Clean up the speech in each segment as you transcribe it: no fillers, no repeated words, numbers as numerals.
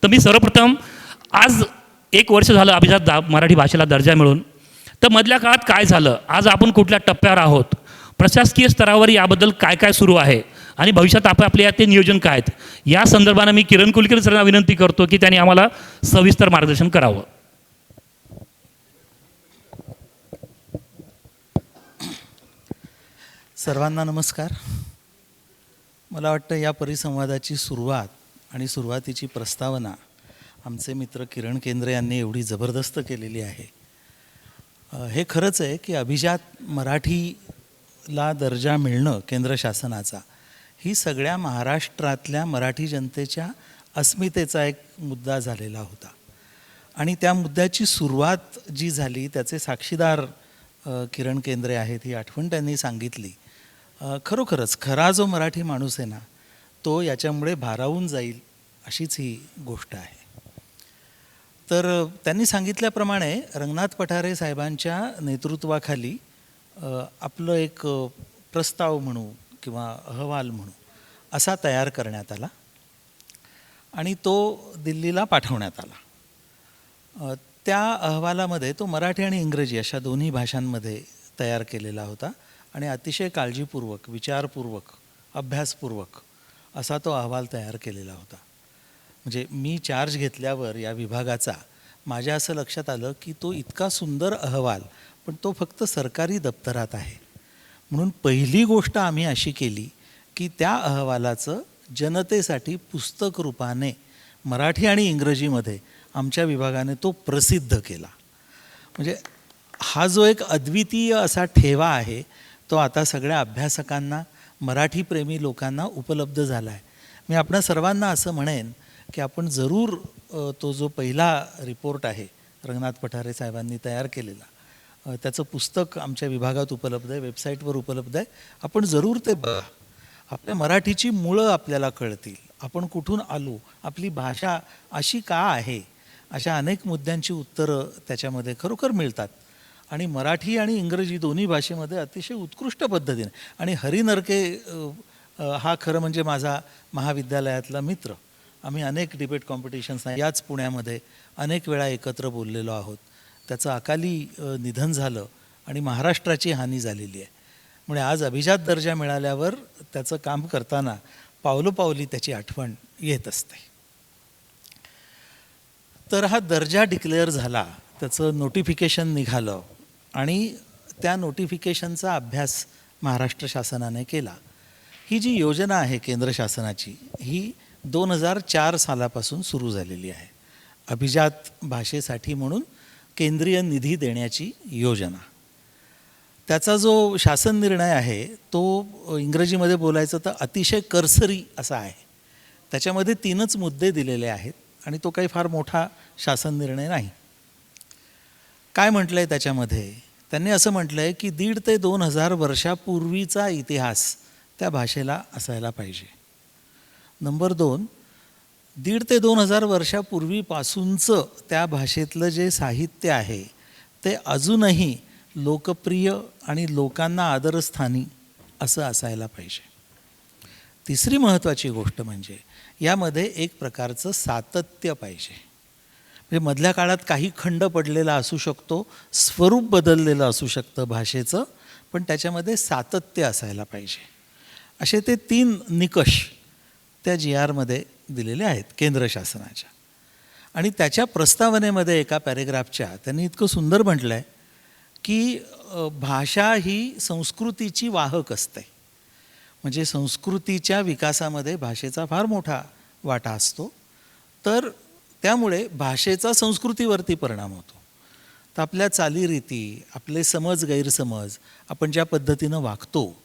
तर मी सर्वप्रथम आज 1 वर्ष झालं अभिजात मराठी भाषेला दर्जा मिळून, तर मधल्या काळात काय झालं, आज आपण कुठल्या टप्प्यावर आहोत, प्रशासकीय स्तरावर याबद्दल काय काय सुरू आहे आणि भविष्यात आपल्या ते नियोजन काय आहेत, या संदर्भानं मी किरण कुलकर्णी सरांना विनंती करतो की त्यांनी आम्हाला सविस्तर मार्गदर्शन करावं. सर्वांना नमस्कार. मला वाटतं या परिसंवादाची सुरुवात आणि सुरुवातीची प्रस्तावना आमचे मित्र किरण केंद्रे यांनी एवढी जबरदस्त केलेली आहे. हे खरंच आहे की अभिजात मराठीला दर्जा मिळणं केंद्र शासनाचा ही सगळ्या महाराष्ट्रातल्या मराठी जनतेच्या अस्मितेचा एक मुद्दा झालेला होता आणि त्या मुद्द्याची सुरुवात जी झाली त्याचे साक्षीदार किरण केंद्रे आहेत, ही आठवण त्यांनी सांगितली. खरोखरच खरा जो मराठी माणूस आहे ना, तो याच्यामुळे भारावून जाईल अशीच ही गोष्ट आहे. तर त्यांनी सांगितल्याप्रमाणे रंगनाथ पठारे साहेबांच्या नेतृत्वाखाली आपलं एक प्रस्ताव म्हणू किंवा अहवाल म्हणू असा तयार करण्यात आला आणि तो दिल्लीला पाठवण्यात आला. त्या अहवालामध्ये तो मराठी आणि इंग्रजी अशा दोन्ही भाषांमध्ये तयार केलेला होता आणि अतिशय काळजीपूर्वक, विचारपूर्वक, अभ्यासपूर्वक असा तो अहवाल तयार केलेला होता. म्हणजे मी चार्ज घेतल्यावर या विभागाचा माझ्या असं लक्षात आलं की तो इतका सुंदर अहवाल, पण तो फक्त सरकारी दप्तरात आहे. म्हणून पहिली गोष्ट आम्ही अशी केली की त्या अहवालाचं जनतेसाठी पुस्तक रूपाने मराठी आणि इंग्रजीमध्ये आमच्या विभागाने तो प्रसिद्ध केला. म्हणजे हा जो एक अद्वितीय असा ठेवा आहे तो आता सगळ्या अभ्यासकांना, मराठीप्रेमी लोकांना उपलब्ध झाला आहे. मी आपणा सर्वांना असं म्हणेन की आपण जरूर तो जो पहिला रिपोर्ट आहे रंगनाथ पठारे साहेबांनी तयार केलेला, त्याचं पुस्तक आमच्या विभागात उपलब्ध आहे, वेबसाईटवर उपलब्ध आहे. आपण जरूर ते बघा. आपल्या मराठीची मुळं आपल्याला कळतील, आपण कुठून आलो, आपली भाषा अशी का आहे, अशा अनेक मुद्द्यांची उत्तरं त्याच्यामध्ये खरोखर मिळतात. आणि मराठी आणि इंग्रजी दोन्ही भाषेमध्ये अतिशय उत्कृष्ट पद्धतीने. आणि हरी नरके हा खरं म्हणजे माझा महाविद्यालयातला मित्र. आम्ही अनेक डिबेट कॉम्पिटिशन्स याच पुण्यामध्ये अनेक वेळा एकत्र बोललेलो आहोत. त्याचं अकाली निधन झालं आणि महाराष्ट्राची हानी झालेली आहे. म्हणजे आज अभिजात दर्जा मिळाल्यावर त्याचं काम करताना पावलोपावली त्याची आठवण येत असते. तर हा दर्जा डिक्लेअर झाला, त्याचं नोटिफिकेशन निघालं आणि त्या नोटिफिकेशनचा अभ्यास महाराष्ट्र शासनाने केला. ही जी योजना आहे केंद्र शासनाची, ही 2004 सालापासून सुरू झालेली आहे. अभिजात भाषेसाठी म्हणून केंद्रीय निधी देण्याची योजना. त्याचा जो शासन निर्णय आहे तो इंग्रजीमध्ये बोलायचं तर अतिशय कर्सरी असा आहे. त्याच्यामध्ये 3च मुद्दे दिलेले आहेत आणि तो काही फार मोठा शासन निर्णय नाही. काय म्हटलं आहे त्याच्यामध्ये? त्यांनी असं म्हटलं आहे की 1.5 ते 2,000 वर्षापूर्वीचा इतिहास त्या भाषेला असायला पाहिजे. नंबर 2, 1.5 ते 2,000 वर्षापूर्वीपासूनचं त्या भाषेतलं जे साहित्य आहे ते अजूनही लोकप्रिय आणि लोकांना आदरस्थानी असं असायला पाहिजे. तिसरी महत्त्वाची गोष्ट म्हणजे यामध्ये एक प्रकारचं सातत्य पाहिजे. म्हणजे मधल्या काळात काही खंड पडलेला असू शकतो, स्वरूप बदललेलं असू शकतं भाषेचं, पण त्याच्यामध्ये सातत्य असायला पाहिजे. असे ते 3 निकष त्या GR दिलेले आहेत केंद्र शासनाच्या. आणि त्याच्या प्रस्तावनेमध्ये एका पॅरेग्राफच्या त्यांनी इतकं सुंदर म्हटलं आहे की भाषा ही संस्कृतीची वाहक असते. म्हणजे संस्कृतीच्या विकासामध्ये भाषेचा फार मोठा वाटा असतो. तर त्यामुळे भाषेचा संस्कृतीवरती परिणाम होतो. तर आपल्या चालीरीती, आपले समज गैरसमज, आपण ज्या पद्धतीनं वागतो,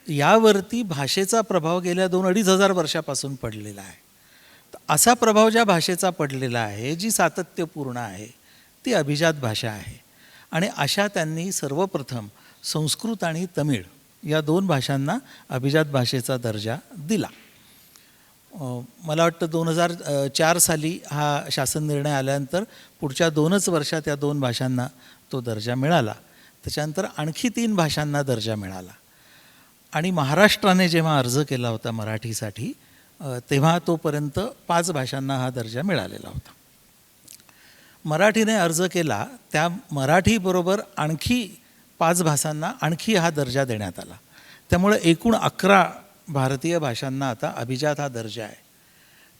यावरती भाषेचा प्रभाव गेल्या 2-2.5 हजार वर्षापासून पडलेला आहे. असा प्रभाव ज्या भाषेचा पडलेला आहे, जी सातत्यपूर्ण आहे, ती अभिजात भाषा आहे. आणि अशा त्यांनी सर्वप्रथम संस्कृत आणि तमिळ या 2 भाषांना अभिजात भाषेचा दर्जा दिला. मला वाटतं 2004 साली हा शासन निर्णय आल्यानंतर पुढच्या 2च वर्षात या 2 भाषांना तो दर्जा मिळाला. त्याच्यानंतर आणखी 3 भाषांना दर्जा मिळाला. आणि महाराष्ट्राने जेव्हा अर्ज केला होता मराठीसाठी, तेव्हा तोपर्यंत 5 भाषांना हा दर्जा मिळालेला होता. मराठीने अर्ज केला त्या मराठीबरोबर आणखी 5 भाषांना आणखी हा दर्जा देण्यात आला. त्यामुळे एकूण 11 भारतीय भाषांना आता अभिजात हा दर्जा आहे.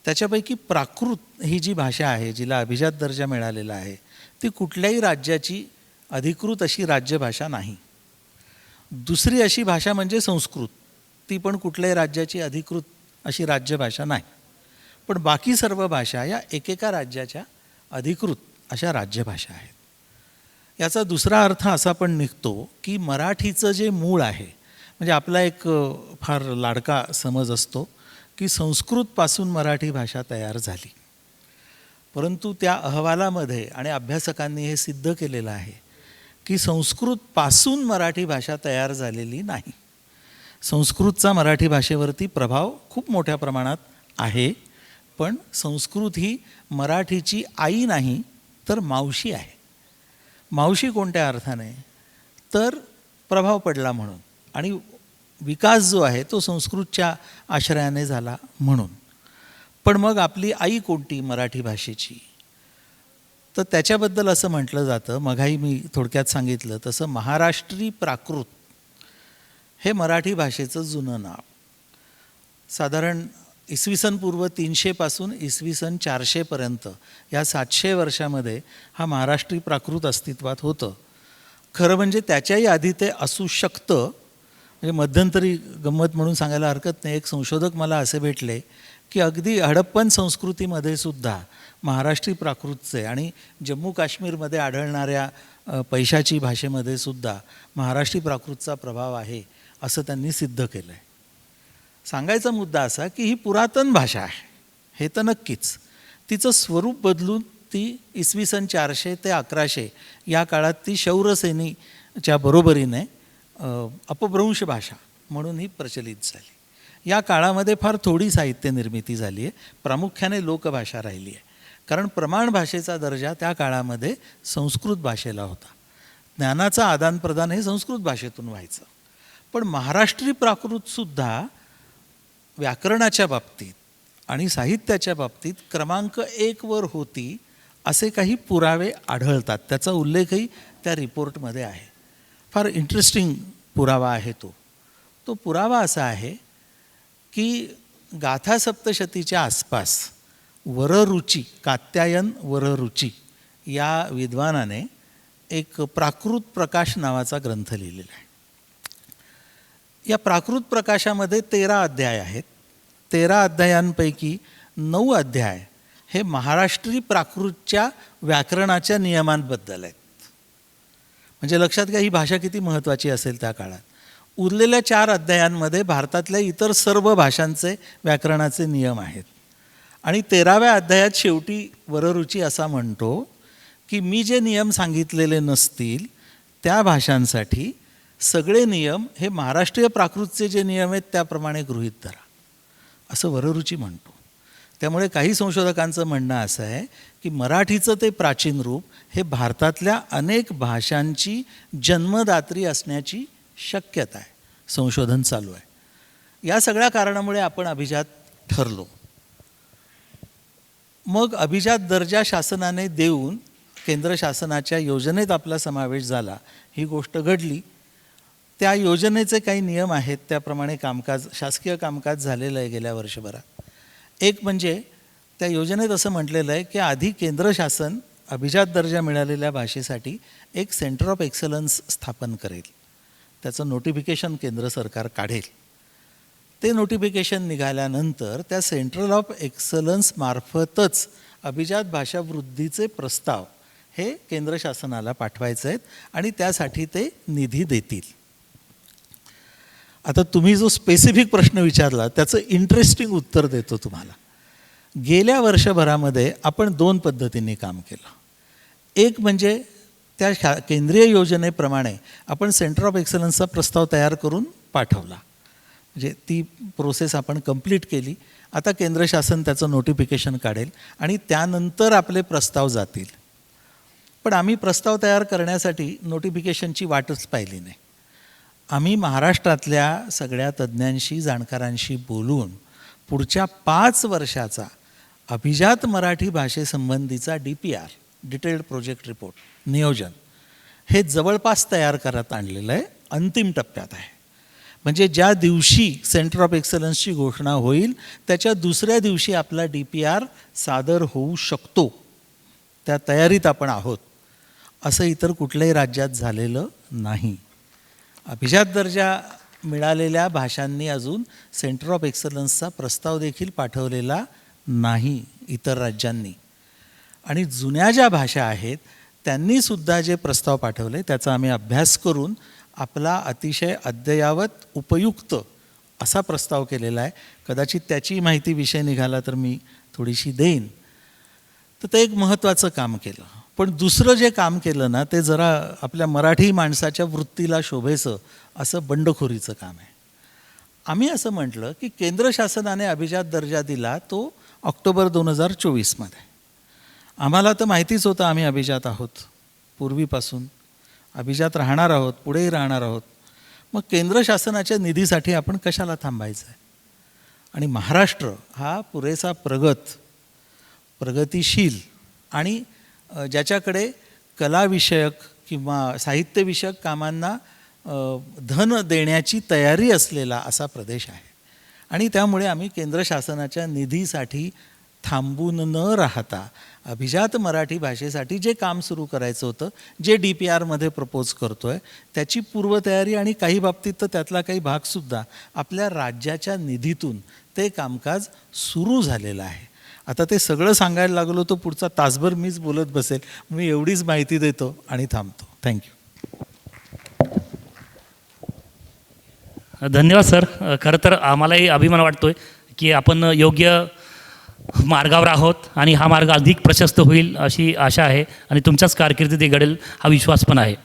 त्याच्यापैकी प्राकृत ही जी भाषा आहे जिला अभिजात दर्जा मिळालेला आहे ती कुठल्याही राज्याची अधिकृत अशी राज्यभाषा नाही. दुसरी अशी भाषा म्हणजे संस्कृत, ती पण कुठल्याही राज्याची अधिकृत अशी राज्यभाषा नाही. पण बाकी सर्व भाषा या एकेका राज्याच्या अधिकृत अशा राज्यभाषा आहेत. याचा दुसरा अर्थ असा पण निघतो की मराठीचं जे मूळ आहे, म्हणजे आपला एक फार लाडका समज असतो की संस्कृतपासून मराठी भाषा तयार झाली, परंतु त्या अहवालामध्ये आणि अभ्यासकांनी हे सिद्ध केलेलं आहे की संस्कृतपासून मराठी भाषा तयार झालेली नाही. संस्कृतचा मराठी भाषेवरती प्रभाव खूप मोठ्या प्रमाणात आहे, पण संस्कृत ही मराठीची आई नाही तर मावशी आहे. मावशी कोणत्या अर्थाने, तर प्रभाव पडला म्हणून, आणि विकास जो आहे तो संस्कृतच्या आश्रयाने झाला म्हणून. पण मग आपली आई कोणती मराठी भाषेची, तर त्याच्याबद्दल असं म्हटलं जातं, मघाही मी थोडक्यात सांगितलं तसं, महाराष्ट्री प्राकृत हे मराठी भाषेचं जुनं नाव. साधारण इसवी सन पूर्व 300 पासून इसवी सन 400 पर्यंत या 700 वर्षामध्ये हा महाराष्ट्री प्राकृत अस्तित्वात होतं. खरं म्हणजे त्याच्याही आधी ते असू शकतं. म्हणजे मध्यंतरी गंमत म्हणून सांगायला हरकत नाही, एक संशोधक मला असे भेटले की अगदी हडप्पन संस्कृतीमध्ये सुद्धा महाराष्ट्री प्राकृतचे आणि जम्मू काश्मीरमध्ये आढळणाऱ्या पैशाची भाषेमध्ये सुद्धा महाराष्ट्री प्राकृतचा प्रभाव आहे असं त्यांनी सिद्ध केलं आहे. सांगायचा मुद्दा असा की ही पुरातन भाषा आहे हे तर नक्कीच, तिचं स्वरूप बदलून ती इसवी सन 400 ते 1100 या काळात ती शौरसेनीच्या बरोबरीने अपभ्रंश भाषा म्हणून ही प्रचलित झाली. या काळामध्ये फार थोडी साहित्य निर्मिती झाली आहे, प्रामुख्याने लोकभाषा राहिली आहे, कारण प्रमाण भाषेचा दर्जा त्या काळामध्ये संस्कृत भाषेला होता. ज्ञानाचं आदानप्रदान हे संस्कृत भाषेतून व्हायचं. पण महाराष्ट्री प्राकृतसुद्धा व्याकरणाच्या बाबतीत आणि साहित्याच्या बाबतीत क्रमांक 1 वर होती असे काही पुरावे आढळतात. त्याचा उल्लेखही त्या रिपोर्टमध्ये आहे. फार इंटरेस्टिंग पुरावा आहे तो पुरावा असा आहे की गाथा सप्तशतीच्या आसपास वररुची, कात्यायन वररुची या विद्वानाने एक प्राकृत प्रकाश नावाचा ग्रंथ लिहिलेला आहे. या प्राकृत प्रकाशामध्ये 13 अध्याय आहेत. 13 अध्यायांपैकी 9 अध्याय हे महाराष्ट्री प्राकृतच्या व्याकरणाच्या नियमांबद्दल आहेत. म्हणजे लक्षात घ्या ही भाषा किती महत्त्वाची असेल त्या काळात. उरलेल्या 4 अध्यायांमध्ये भारतातल्या इतर सर्व भाषांचे व्याकरणाचे नियम आहेत. आणि 13व्या अध्यायात शेवटी वररुची असा म्हणतो की मी जे नियम सांगितलेले नसतील त्या भाषांसाठी सगळे नियम हे महाराष्ट्रीय प्राकृतचे जे नियम आहेत त्याप्रमाणे गृहीत धरा, असं वररुची म्हणतो. त्यामुळे काही संशोधकांचं म्हणणं असं आहे की मराठीचं ते प्राचीन रूप हे भारतातल्या अनेक भाषांची जन्मदात्री असण्याची शक्यता आहे. संशोधन चालू आहे. या सगळ्या कारणामुळे आपण अभिजात ठरलो. मग अभिजात दर्जा शासनाने देऊन केंद्र शासनाच्या योजनेत आपला समावेश झाला, ही गोष्ट घडली. त्या योजनेचे काही नियम आहेत, त्याप्रमाणे कामकाज, शासकीय कामकाज झालेलं आहे गेल्या वर्षभरात. एक म्हणजे त्या योजनेत असं म्हटलेलं आहे की आधी केंद्र शासन अभिजात दर्जा मिळालेल्या भाषेसाठी एक सेंटर ऑफ एक्सलन्स स्थापन करेल. त्याचं नोटिफिकेशन केंद्र सरकार काढेल. ते नोटिफिकेशन निघाल्यानंतर त्या सेंट्रल ऑफ एक्सलन्स मार्फतच अभिजात भाषा वृद्धीचे प्रस्ताव हे केंद्र शासनाला पाठवायचे आहेत आणि त्यासाठी ते निधी देतील. आता तुम्ही जो स्पेसिफिक प्रश्न विचारला त्याचं इंटरेस्टिंग उत्तर देतो तुम्हाला. गेल्या वर्षभरामध्ये आपण 2 पद्धतींनी काम केलं. एक म्हणजे त्या केंद्रीय योजनेप्रमाणे आपण सेंटर ऑफ एक्सलन्सचा प्रस्ताव तयार करून पाठवला. म्हणजे ती प्रोसेस आपण कंप्लीट केली. आता केंद्र शासन त्याचं नोटिफिकेशन काढेल आणि त्यानंतर आपले प्रस्ताव जातील. पण आम्ही प्रस्ताव तयार करण्यासाठी नोटिफिकेशनची वाटच पाहिली नाही. आम्ही महाराष्ट्रातल्या सगळ्या तज्ज्ञांशी, जाणकारांशी बोलून पुढच्या 5 वर्षाचा अभिजात मराठी भाषेसंबंधीचा DPR डिटेल्ड प्रोजेक्ट रिपोर्ट नियोजन हे जवळपास तयार करत आणलेलं आहे, अंतिम टप्प्यात आहे. म्हणजे ज्या दिवशी सेंटर ऑफ एक्सलन्सची घोषणा होईल त्याच्या दुसऱ्या दिवशी आपला DPR सादर होऊ शकतो. त्या तयारीत आपण आहोत. असं इतर कुठल्याही राज्यात झालेलं नाही. अभिजात दर्जा मिळालेल्या भाषांनी अजून सेंटर ऑफ एक्सलन्सचा प्रस्ताव देखील पाठवलेला नाही इतर राज्यांनी. आणि जुन्या ज्या भाषा आहेत त्यांनीसुद्धा जे प्रस्ताव पाठवले त्याचा आम्ही अभ्यास करून आपला अतिशय अद्ययावत उपयुक्त असा प्रस्ताव केलेला आहे. कदाचित त्याची माहिती विषय निघाला तर मी थोडीशी देईन. तर ते एक महत्त्वाचं काम केलं. पण दुसरं जे काम केलं ना ते जरा आपल्या मराठी माणसाच्या वृत्तीला शोभेचं असं बंडखोरीचं काम आहे. आम्ही असं म्हटलं की केंद्र शासनाने अभिजात दर्जा दिला तो ऑक्टोबर 2024मध्ये. आम्हाला तर माहितीच होतं आम्ही अभिजात आहोत, पूर्वीपासून अभिजात राहणार आहोत, पुढेही राहणार आहोत. मग केंद्र शासनाच्या निधीसाठी आपण कशाला थांबायचं आहे? आणि महाराष्ट्र हा पुरेसा प्रगतिशील आणि ज्याच्याकडे कलाविषयक किंवा साहित्यविषयक कामांना धन देण्याची तयारी असलेला असा प्रदेश आहे. आणि त्यामुळे आम्ही केंद्र शासनाच्या निधीसाठी थांबून न राहता अभिजात मराठी भाषेसाठी जे काम सुरू करायचं होतं, जे DPRमध्ये प्रपोज करतो आहे त्याची पूर्वतयारी आणि काही बाबतीत तर त्यातला काही भागसुद्धा आपल्या राज्याच्या निधीतून ते कामकाज सुरू झालेलं आहे. आता ते सगळं सांगायला लागलो तर पुढचा तासभर मीच बोलत बसेल. मी एवढीच माहिती देतो आणि थांबतो. थँक्यू. धन्यवाद सर. खरं तर आम्हालाही अभिमान वाटतोय की आपण योग्य मार्गावर आहोत आणि हा मार्ग अधिक प्रशस्त होईल अशी आशा आहे आणि तुमच्याच कारकिर्दीत घडेल हा विश्वास पण आहे.